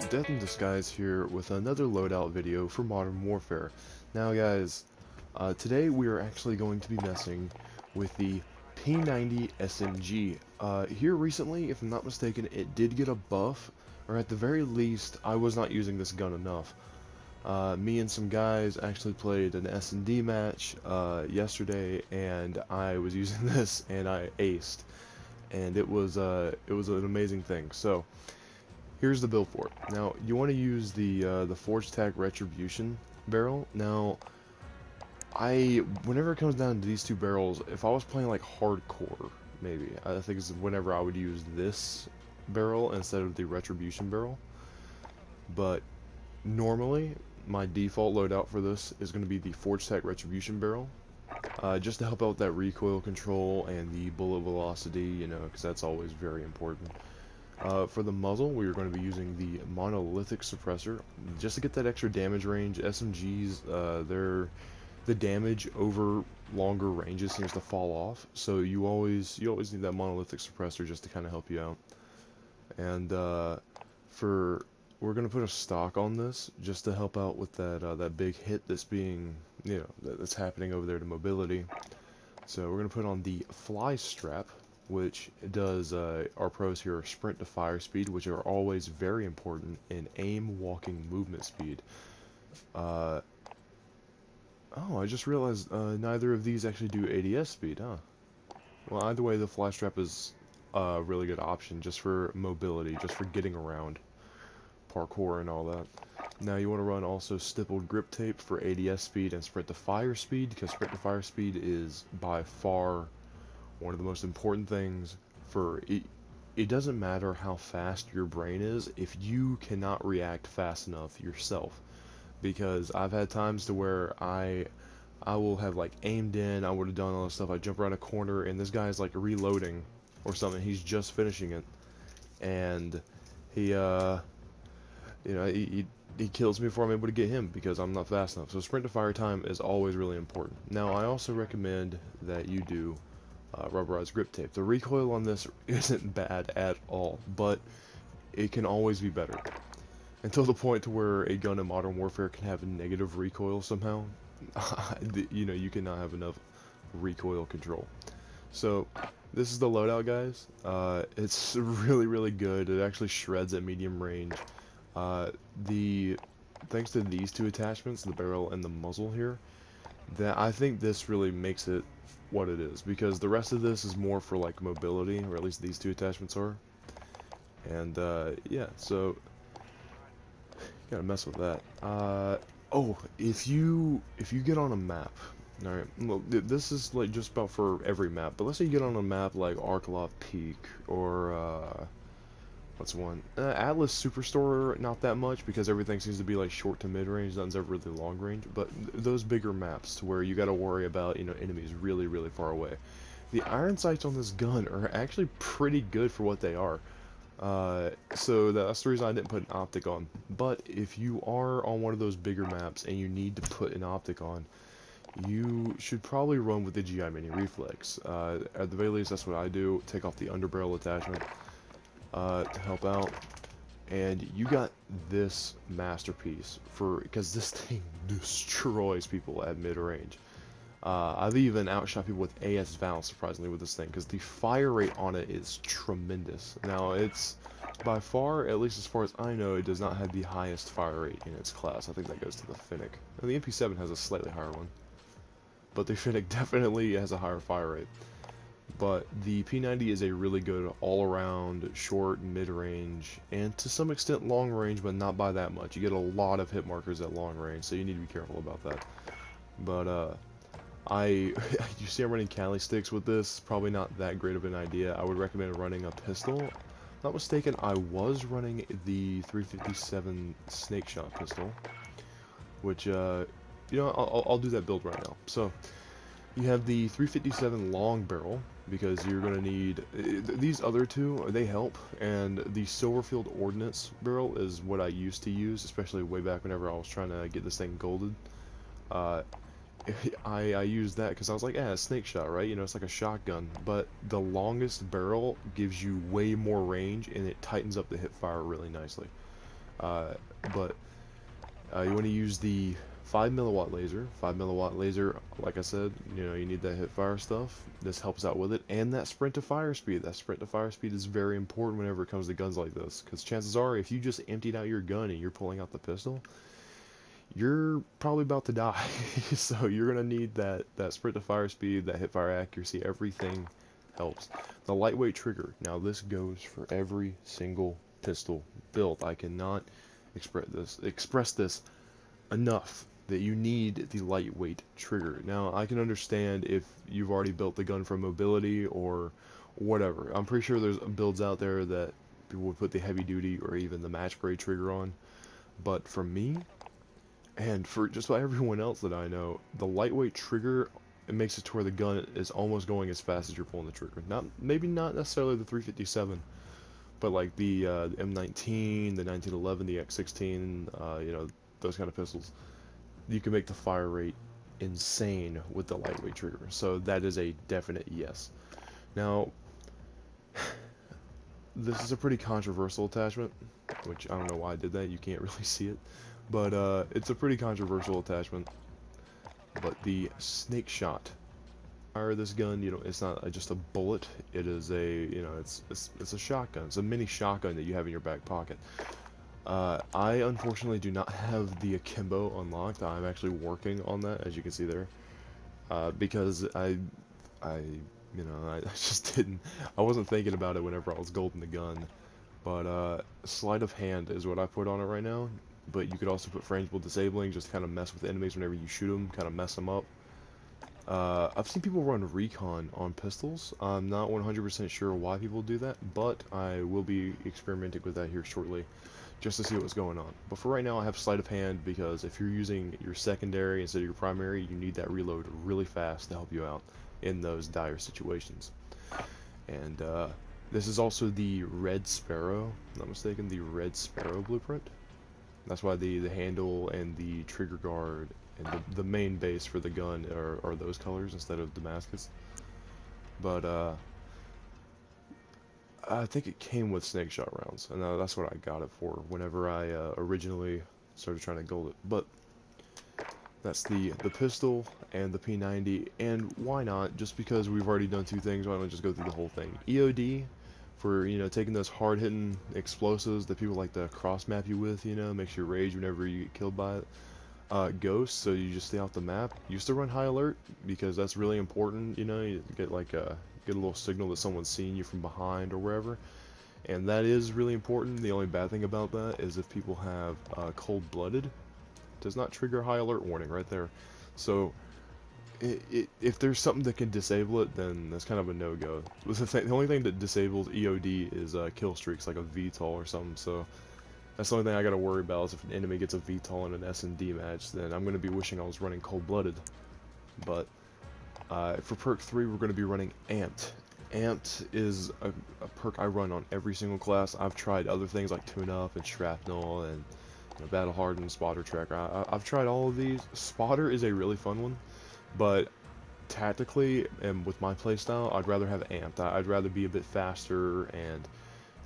Death in Disguise here with another loadout video for Modern Warfare. Now guys, today we are actually going to be messing with the P90 SMG. Here recently, if I'm not mistaken, it did get a buff, or at the very least, I was not using this gun enough. Me and some guys actually played an SnD match yesterday, and I was using this, and I aced, and it was an amazing thing. So here's the build for it. Now, you want to use the Forge Tag Retribution barrel. Now, whenever it comes down to these two barrels, if I was playing like hardcore, maybe I think it's whenever I would use this barrel instead of the Retribution barrel. But normally, my default loadout for this is going to be the Forge Tag Retribution barrel, just to help out with that recoil control and the bullet velocity, you know, because that's always very important. For the muzzle, we are going to be using the monolithic suppressor just to get that extra damage range. SMGs, the damage over longer ranges seems to fall off, so you always need that monolithic suppressor just to kind of help you out. And we're going to put a stock on this just to help out with that big hit that's being, you know, that's happening over there to mobility. So we're going to put on the fly strap, which does our pros here sprint to fire speed, which are always very important in aim, walking, movement speed. Oh, I just realized neither of these actually do ADS speed, huh? Well, either way, the fly strap is a really good option just for mobility, just for getting around, parkour and all that. Now you want to run also stippled grip tape for ADS speed and sprint to fire speed, because sprint to fire speed is by far one of the most important things for it. It doesn't matter how fast your brain is if you cannot react fast enough yourself, because I've had times to where I will have like aimed in, I would have done all this stuff, I jump around a corner and this guy's like reloading or something, he's just finishing it, and he you know, he kills me before I'm able to get him because I'm not fast enough. So sprint to fire time is always really important. Now I also recommend that you do rubberized grip tape. The recoil on this isn't bad at all, but it can always be better. Until the point to where a gun in Modern Warfare can have a negative recoil somehow, you know, you cannot have enough recoil control. So this is the loadout, guys. It's really good. It actually shreds at medium range. Thanks to these two attachments, the barrel and the muzzle here, that I think this really makes it what it is, because the rest of this is more for like mobility, or at least these two attachments are. And yeah, so you gotta mess with that. Oh, if you get on a map, all right, well, this is like just about for every map, but let's say you get on a map like Arklov Peak or what's one? Atlas Superstore, not that much, because everything seems to be like short to mid-range, nothing's ever really long range, but those bigger maps to where you gotta worry about, you know, enemies really far away. The iron sights on this gun are actually pretty good for what they are. So that's the reason I didn't put an optic on. But if you are on one of those bigger maps and you need to put an optic on, you should probably run with the GI Mini Reflex. At the very least, that's what I do. Take off the underbarrel attachment to help out, and you got this masterpiece because this thing destroys people at mid-range. I've even outshot people with AS Val, surprisingly, with this thing, because the fire rate on it is tremendous. Now, it's by far, at least as far as I know, it does not have the highest fire rate in its class. I think that goes to the Finnick. And the MP7 has a slightly higher one, but the Finnick definitely has a higher fire rate. But the P90 is a really good all-around short, mid-range, and to some extent long range, but not by that much. You get a lot of hit markers at long range, so you need to be careful about that. But you see I'm running Cali sticks with this, probably not that great of an idea. I would recommend running a pistol. If I'm not mistaken, I was running the 357 snake shot pistol, which, you know, I'll do that build right now. So, you have the 357 long barrel, because you're going to need these other two, they help, and the Silverfield Ordnance barrel is what I used to use, especially way back whenever I was trying to get this thing golded. I used that because I was like, snake shot, right? You know, it's like a shotgun, but the longest barrel gives you way more range, and it tightens up the hip fire really nicely. Uh, but you want to use the 5 milliwatt laser. 5 milliwatt laser, like I said, you know, you need that hip fire stuff. This helps out with it, and that sprint to fire speed. That sprint to fire speed is very important whenever it comes to guns like this, because chances are, if you just emptied out your gun and you're pulling out the pistol, you're probably about to die. So you're gonna need that sprint to fire speed, that hip fire accuracy. Everything helps. The lightweight trigger. Now this goes for every single pistol built. I cannot express this enough, that you need the lightweight trigger. Now I can understand if you've already built the gun for mobility or whatever. I'm pretty sure there's builds out there that people would put the heavy duty or even the match grade trigger on. But for me, and for just about everyone else that I know, the lightweight trigger, it makes it to where the gun is almost going as fast as you're pulling the trigger. Maybe not necessarily the 357, but like the M19, the 1911, the X16, you know, those kind of pistols. You can make the fire rate insane with the lightweight trigger. So that is a definite yes. Now, this is a pretty controversial attachment, which I don't know why I did that. You can't really see it. But it's a pretty controversial attachment. But the snake shot, fire this gun, you know, it's not just a bullet. It is a, you know, it's a shotgun. It's a mini shotgun that you have in your back pocket. I unfortunately do not have the akimbo unlocked. I'm actually working on that, as you can see there, because you know, I just didn't. I wasn't thinking about it whenever I was golding the gun. But sleight of hand is what I put on it right now. But you could also put frangible disabling, just to kind of mess with enemies whenever you shoot them, kind of mess them up. I've seen people run recon on pistols. I'm not 100% sure why people do that, but I will be experimenting with that here shortly, just to see what's going on. But for right now, I have sleight of hand because if you're using your secondary instead of your primary, you need that reload really fast to help you out in those dire situations. And this is also the Red Sparrow, if I'm not mistaken, the Red Sparrow blueprint. That's why the handle and the trigger guard and the main base for the gun are those colors instead of Damascus. But I think it came with snake shot rounds, and that's what I got it for whenever I originally started trying to gold it. But that's the pistol and the P90, and why not? Just because we've already done two things, why don't I just go through the whole thing? EOD, for, you know, taking those hard-hitting explosives that people like to cross-map you with, you know, makes you rage whenever you get killed by it. Ghost, so you just stay off the map. Used to run high alert, because that's really important, you know, you get like get a little signal that someone's seeing you from behind or wherever, and that is really important. The only bad thing about that is if people have cold-blooded, does not trigger high alert warning right there. So if there's something that can disable it, then that's kind of a no-go. The only thing that disables EOD is kill streaks, like a VTOL or something. So that's the only thing I gotta worry about, is if an enemy gets a VTOL in an SnD match, then I'm gonna be wishing I was running cold-blooded. But for perk 3, we're gonna be running Amped. Amped is a perk I run on every single class. I've tried other things like tune-up and shrapnel and, you know, battle hardened, spotter tracker. I've tried all of these. Spotter is a really fun one, but tactically and with my playstyle, I'd rather have Amped. I'd rather be a bit faster, and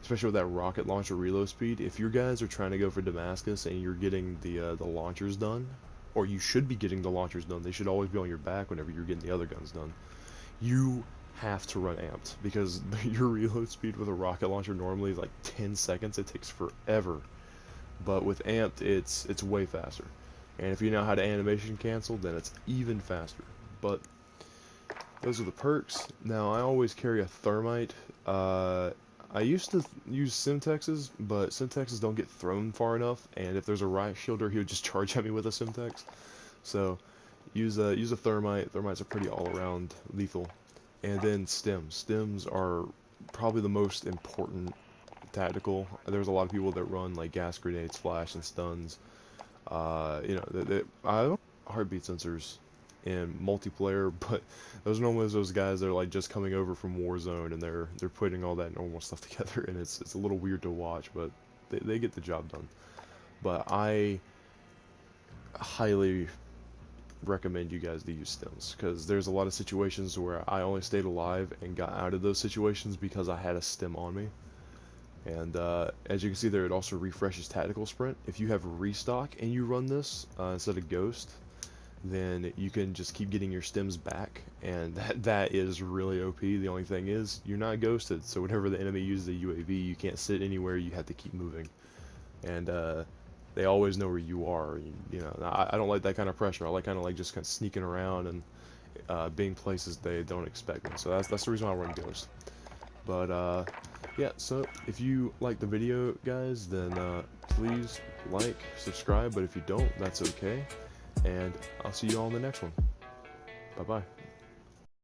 especially with that rocket launcher reload speed. If your guys are trying to go for Damascus and you're getting the launchers done, or you should be getting the launchers done, they should always be on your back whenever you're getting the other guns done. You have to run Amped, because your reload speed with a rocket launcher normally is like 10 seconds. It takes forever. But with Amped, it's way faster. And if you know how to animation cancel, then it's even faster. But those are the perks. Now, I always carry a thermite. I used to use Simtexes, but Simtexes don't get thrown far enough, and if there's a riot shielder, he would just charge at me with a Simtex. So use a thermite. Thermites are pretty all-around lethal. And then stems. Stems are probably the most important tactical. There's a lot of people that run like gas grenades, flash, and stuns. You know, I don't heartbeat sensors in multiplayer, but those are normally those guys that are like just coming over from Warzone, and they're putting all that normal stuff together, and it's a little weird to watch, but they get the job done. But I highly recommend you guys to use stems, because there's a lot of situations where I only stayed alive and got out of those situations because I had a stem on me. And as you can see there, it also refreshes tactical sprint. If you have restock and you run this instead of ghost, then you can just keep getting your stems back, and that is really OP. The only thing is you're not ghosted, so whenever the enemy uses a UAV, you can't sit anywhere, you have to keep moving. And they always know where you are. You know, I don't like that kind of pressure. I like kind of just kind of sneaking around and being places they don't expect me. So that's the reason why I run ghost. But yeah, so if you like the video, guys, then please like, subscribe, but if you don't, that's okay. And I'll see you all in the next one. Bye-bye.